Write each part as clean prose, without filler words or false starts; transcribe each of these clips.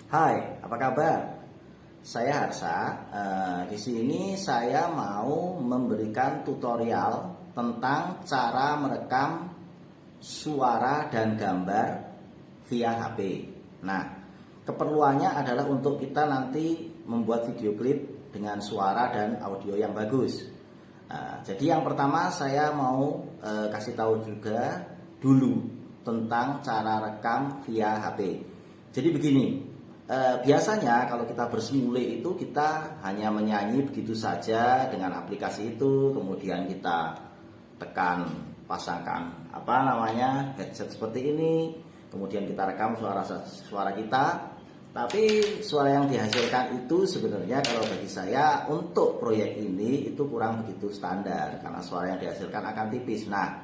Hai, apa kabar? Saya Harsa. Di sini saya mau memberikan tutorial tentang cara merekam suara dan gambar via HP. Nah, keperluannya adalah untuk kita nanti membuat video klip dengan suara dan audio yang bagus. Jadi yang pertama saya mau kasih tahu juga dulu tentang cara rekam via HP. Jadi begini. Biasanya kalau kita bersemule itu kita hanya menyanyi begitu saja dengan aplikasi itu, kemudian kita tekan pasangkan headset seperti ini, kemudian kita rekam suara kita. Tapi suara yang dihasilkan itu sebenarnya kalau bagi saya untuk proyek ini itu kurang begitu standar karena suara yang dihasilkan akan tipis. Nah,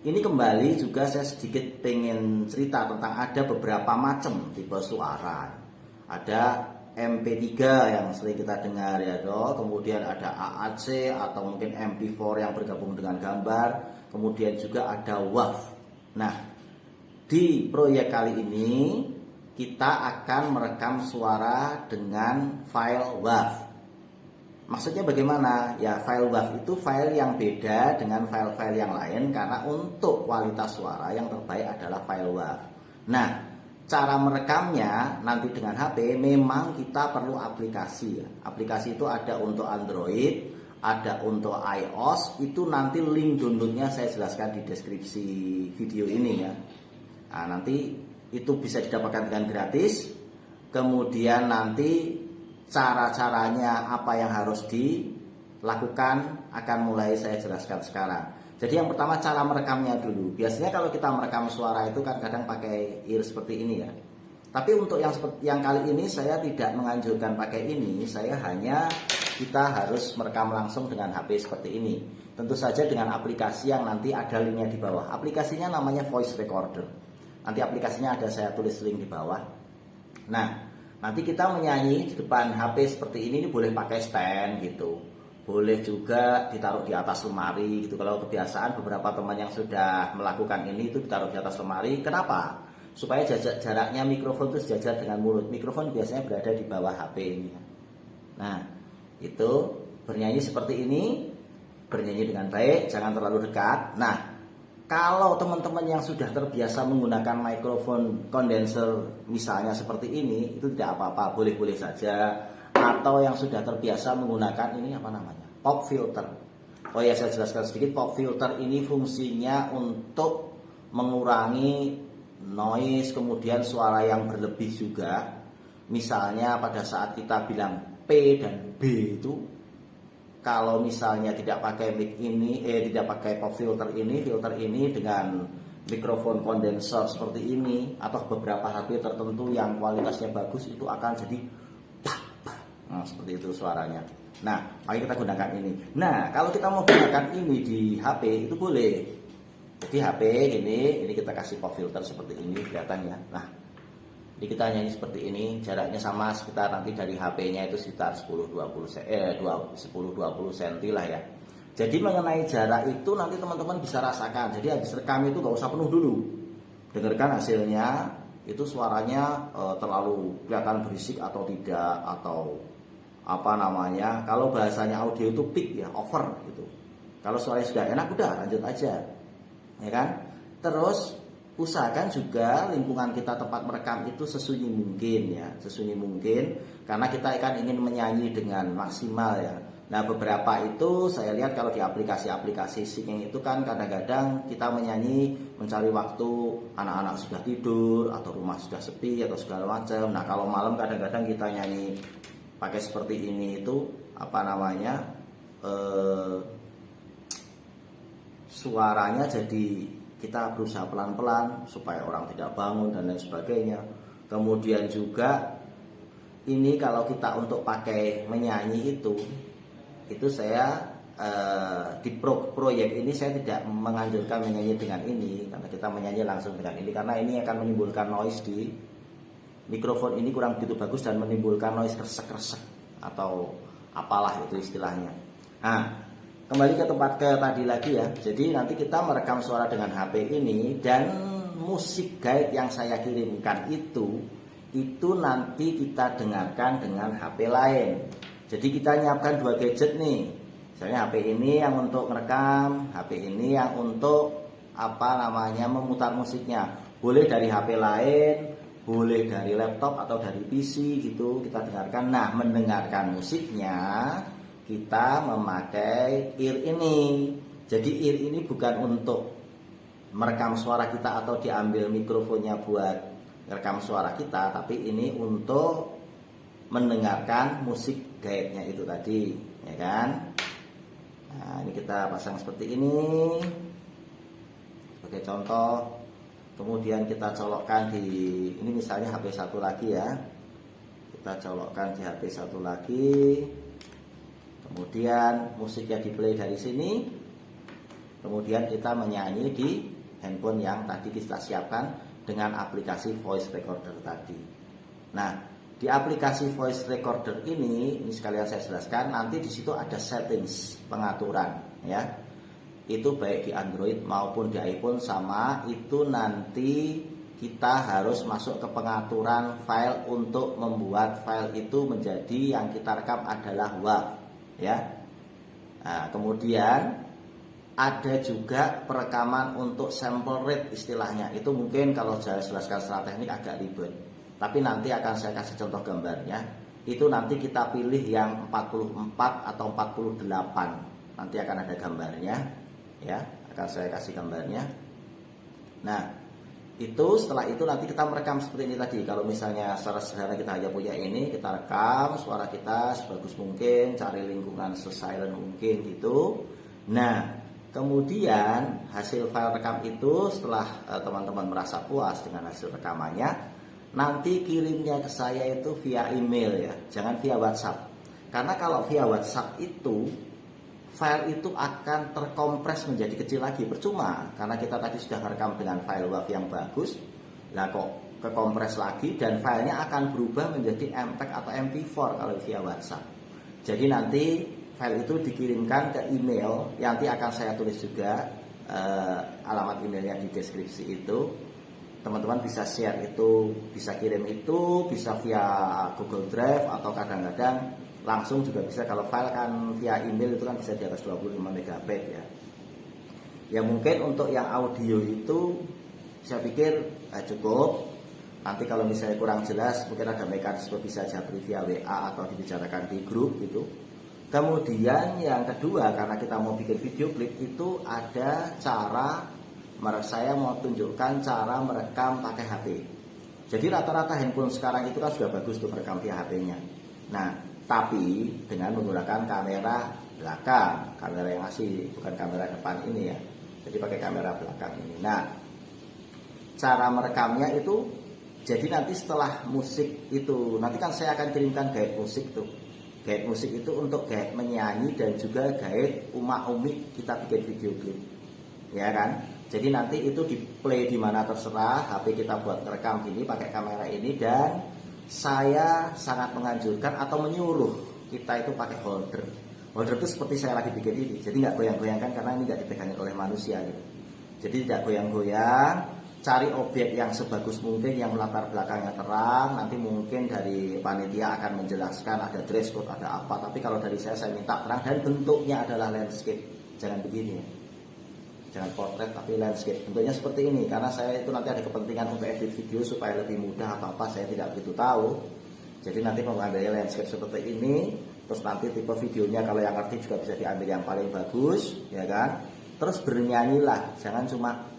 ini kembali juga saya sedikit pengen cerita tentang ada beberapa macam tipe suara. Ada MP3 yang sering kita dengar ya dong, kemudian ada AAC atau mungkin MP4 yang bergabung dengan gambar, kemudian juga ada WAV. Nah, di proyek kali ini kita akan merekam suara dengan file WAV. Maksudnya bagaimana? Ya, file WAV itu file yang beda dengan file-file yang lain karena untuk kualitas suara yang terbaik adalah file WAV. Nah, cara merekamnya nanti dengan HP memang kita perlu aplikasi ya. Aplikasi itu ada untuk Android, ada untuk iOS. Itu nanti link downloadnya saya jelaskan di deskripsi video ini ya. Nah, nanti itu bisa didapatkan dengan gratis. Kemudian nanti cara-caranya apa yang harus dilakukan akan mulai saya jelaskan sekarang. Jadi yang pertama cara merekamnya dulu. Biasanya kalau kita merekam suara itu kan kadang pakai ear seperti ini ya. Tapi untuk yang kali ini saya tidak menganjurkan pakai ini. Saya hanya kita harus merekam langsung dengan HP seperti ini. Tentu saja dengan aplikasi yang nanti ada linknya di bawah. Aplikasinya namanya Voice Recorder. Nanti aplikasinya ada saya tulis link di bawah. Nah, nanti kita menyanyi di depan HP seperti ini boleh pakai stand gitu. Boleh juga ditaruh di atas lemari gitu. Kalau kebiasaan beberapa teman yang sudah melakukan ini itu ditaruh di atas lemari. Kenapa? Supaya jaraknya mikrofon itu sejajar dengan mulut. Mikrofon biasanya berada di bawah HP ini. Nah, itu bernyanyi seperti ini, bernyanyi dengan baik, jangan terlalu dekat. Nah, kalau teman-teman yang sudah terbiasa menggunakan mikrofon kondenser misalnya seperti ini, itu tidak apa-apa, boleh-boleh saja. Atau yang sudah terbiasa menggunakan ini pop filter. Oh ya, saya jelaskan sedikit. Pop filter ini fungsinya untuk mengurangi noise, kemudian suara yang berlebih juga. Misalnya pada saat kita bilang P dan B itu, kalau misalnya tidak pakai mic ini, tidak pakai pop filter ini dengan mikrofon kondenser seperti ini atau beberapa HP tertentu yang kualitasnya bagus itu akan jadi seperti itu suaranya. Nah, mari kita gunakan ini. Nah, kalau kita mau gunakan ini di HP itu boleh. Jadi HP ini kita kasih pop filter seperti ini kelihatan ya. Nah, jadi kita nyanyi seperti ini, jaraknya sama sekitar nanti dari HP-nya itu sekitar 10-20 cm lah ya. Jadi mengenai jarak itu nanti teman-teman bisa rasakan. Jadi habis rekam itu gak usah penuh dulu. Dengarkan hasilnya, itu suaranya terlalu kelihatan berisik atau tidak, atau kalau bahasanya audio itu peak ya, over gitu. Kalau suaranya sudah enak udah lanjut aja. Ya kan? Terus usahakan juga lingkungan kita tempat merekam itu sesunyi mungkin ya, sesunyi mungkin karena kita akan ingin menyanyi dengan maksimal ya. Nah, beberapa itu saya lihat kalau di aplikasi-aplikasi singing itu kan kadang-kadang kita menyanyi mencari waktu anak-anak sudah tidur atau rumah sudah sepi atau segala macam. Nah, kalau malam kadang-kadang kita nyanyi pakai seperti ini itu suaranya jadi kita berusaha pelan-pelan supaya orang tidak bangun dan lain sebagainya. Kemudian juga ini kalau kita untuk pakai menyanyi itu saya di proyek ini saya tidak menganjurkan menyanyi dengan ini karena kita menyanyi langsung dengan ini karena ini akan menimbulkan noise di mikrofon ini kurang begitu bagus dan menimbulkan noise kresek-kresek atau apalah itu istilahnya. Nah, kembali ke tadi lagi ya. Jadi nanti kita merekam suara dengan HP ini dan musik guide yang saya kirimkan itu nanti kita dengarkan dengan HP lain. Jadi kita nyiapkan 2 gadget nih. Misalnya HP ini yang untuk merekam, HP ini yang untuk memutar musiknya. Boleh dari HP lain, boleh dari laptop atau dari PC gitu kita dengarkan. Nah, mendengarkan musiknya kita memakai ear ini. Jadi ear ini bukan untuk merekam suara kita atau diambil mikrofonnya buat rekam suara kita, tapi ini untuk mendengarkan musik gaibnya itu tadi, ya kan? Nah, ini kita pasang seperti ini sebagai contoh. Kemudian kita colokkan di ini misalnya HP satu lagi ya. Kita colokkan di HP satu lagi. Kemudian musiknya di play dari sini. Kemudian kita menyanyi di handphone yang tadi kita siapkan dengan aplikasi voice recorder tadi. Nah, di aplikasi voice recorder ini sekalian saya jelaskan, nanti di situ ada settings pengaturan ya. Itu baik di Android maupun di iPhone sama, itu nanti kita harus masuk ke pengaturan file untuk membuat file itu menjadi yang kita rekam adalah WAV ya. Nah, kemudian ada juga perekaman untuk sample rate istilahnya. Itu mungkin kalau saya jelaskan secara teknik agak ribet, tapi nanti akan saya kasih contoh gambarnya. Itu nanti kita pilih yang 44 atau 48. Nanti akan ada gambarnya ya, akan saya kasih gambarnya. Nah, itu setelah itu nanti kita merekam seperti ini tadi. Kalau misalnya secara sederhana kita hanya punya ini, kita rekam suara kita sebagus mungkin, cari lingkungan sesilent mungkin gitu. Nah, kemudian hasil file rekam itu setelah teman-teman merasa puas dengan hasil rekamannya, nanti kirimnya ke saya itu via email ya, jangan via WhatsApp. Karena kalau via WhatsApp itu file itu akan terkompres menjadi kecil lagi, percuma karena kita tadi sudah merekam dengan file WAV yang bagus. Lah kok kekompres lagi dan filenya akan berubah menjadi MPEG atau MP4 kalau via WhatsApp. Jadi nanti file itu dikirimkan ke email, nanti akan saya tulis juga alamat emailnya di deskripsi itu. Teman-teman bisa share itu, bisa kirim itu, bisa via Google Drive atau kadang-kadang langsung juga bisa. Kalau file kan via email itu kan bisa di atas 25 MB ya. Ya mungkin untuk yang audio itu saya pikir cukup. Nanti kalau misalnya kurang jelas mungkin ada mekanisme bisa japri via WA atau dibicarakan di grup gitu. Kemudian yang kedua, karena kita mau bikin video klip itu ada cara, saya mau tunjukkan cara merekam pakai HP. Jadi rata-rata handphone sekarang itu kan sudah bagus tuh merekam via HP-nya. Nah, tapi dengan menggunakan kamera belakang, kamera yang asli, bukan kamera depan ini ya. Jadi pakai kamera belakang ini. Nah, cara merekamnya itu, jadi nanti setelah musik itu, nanti kan saya akan kirimkan guide musik tuh. Guide musik itu untuk guide menyanyi dan juga guide umi kita bikin video klip, ya kan? Jadi nanti itu di play di mana terserah, HP kita buat merekam gini pakai kamera ini, dan saya sangat menganjurkan atau menyuruh kita itu pakai holder. Holder itu seperti saya lagi bikin ini, jadi nggak goyang-goyangkan karena ini nggak dipegangin oleh manusia gitu. Jadi tidak goyang-goyang. Cari objek yang sebagus mungkin, yang latar belakangnya terang. Nanti mungkin dari panitia akan menjelaskan ada dress code, ada apa. Tapi kalau dari saya minta terang dan bentuknya adalah landscape. Jangan begini ya. Jangan portrait tapi landscape. Bentuknya seperti ini karena saya itu nanti ada kepentingan untuk edit video supaya lebih mudah atau apa saya tidak begitu tahu. Jadi nanti mengambil landscape seperti ini. Terus nanti tipe videonya kalau yang ngerti juga bisa diambil yang paling bagus, ya kan? Terus bernyanyilah, jangan cuma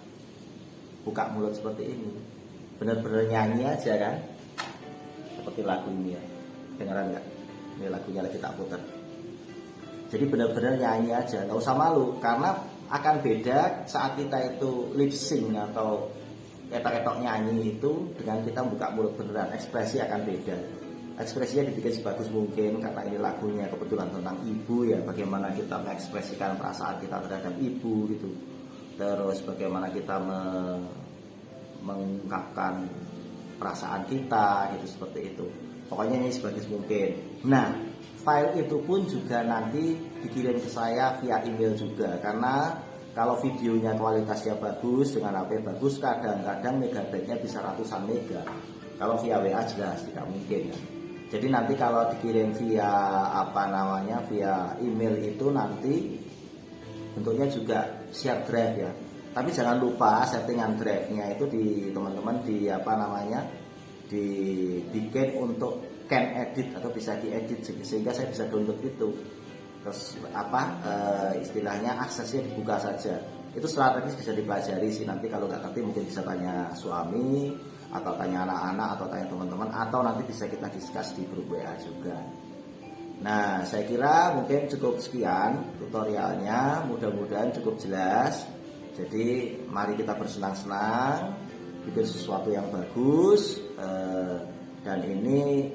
buka mulut seperti ini. Benar-benar nyanyi aja kan? Seperti lagu ini ya. Dengaran nggak? Ini lagunya lagi tak putar. Jadi benar-benar nyanyi aja, nggak usah malu karena akan beda saat kita itu lip sync atau etok-etok nyanyi itu dengan kita buka mulut beneran, ekspresi akan beda. Ekspresinya dibikin sebagus mungkin karena ini lagunya kebetulan tentang ibu ya, bagaimana kita mengekspresikan perasaan kita terhadap ibu gitu. Terus bagaimana kita mengungkapkan perasaan kita gitu, seperti itu. Pokoknya ini sebagus mungkin. Nah, file itu pun juga nanti dikirim ke saya via email juga, karena kalau videonya kualitasnya bagus dengan HP bagus, kadang-kadang megabyte-nya bisa ratusan mega. Kalau via WA jelas tidak mungkin ya. Jadi nanti kalau dikirim via via email itu nanti bentuknya juga share drive ya. Tapi jangan lupa settingan drive-nya itu di teman-teman dibikin untuk can edit atau bisa diedit sehingga saya bisa download itu. Terus istilahnya aksesnya dibuka saja. Itu strategis bisa dipelajari sih, nanti kalau nggak ngerti mungkin bisa tanya suami atau tanya anak-anak atau tanya teman-teman, atau nanti bisa kita discuss di grup WA juga. Nah, saya kira mungkin cukup sekian tutorialnya, mudah-mudahan cukup jelas. Jadi mari kita bersenang-senang bikin sesuatu yang bagus, dan ini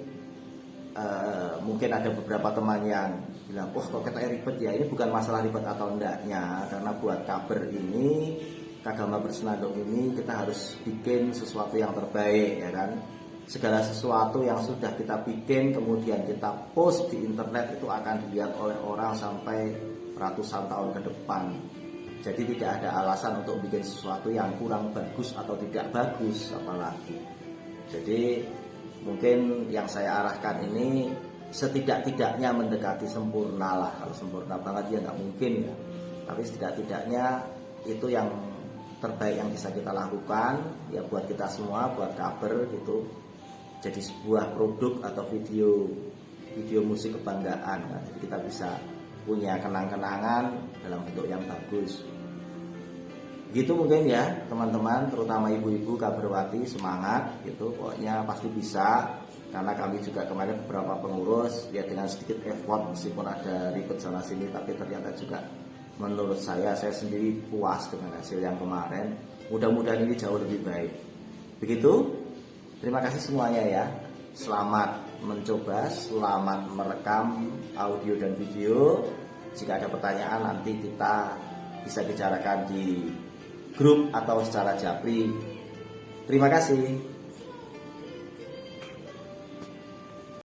mungkin ada beberapa teman yang bilang, wah kok katanya ribet ya. Ini bukan masalah ribet atau enggaknya, karena buat kabar ini, Kagama Bersenandung ini, kita harus bikin sesuatu yang terbaik ya kan. Segala sesuatu yang sudah kita bikin kemudian kita post di internet itu akan dilihat oleh orang sampai ratusan tahun ke depan. Jadi tidak ada alasan untuk bikin sesuatu yang kurang bagus atau tidak bagus apalagi. Jadi mungkin yang saya arahkan ini setidak-tidaknya mendekati sempurna lah. Kalau sempurna banget ya nggak mungkin ya. Tapi setidak-tidaknya itu yang terbaik yang bisa kita lakukan ya buat kita semua, buat kabar gitu. Jadi sebuah produk atau video musik kebanggaan kan. Jadi kita bisa punya kenang-kenangan dalam bentuk yang bagus. Gitu mungkin ya teman-teman, terutama ibu-ibu kabarwati, semangat gitu, pokoknya pasti bisa. Karena kami juga kemarin beberapa pengurus ya dengan sedikit effort, meskipun ada ribet sana sini, tapi ternyata juga menurut saya sendiri puas dengan hasil yang kemarin. Mudah-mudahan ini jauh lebih baik. Begitu. Terima kasih semuanya ya. Selamat mencoba, selamat merekam audio dan video. Jika ada pertanyaan nanti kita bisa bicarakan di grup atau secara japri. Terima kasih.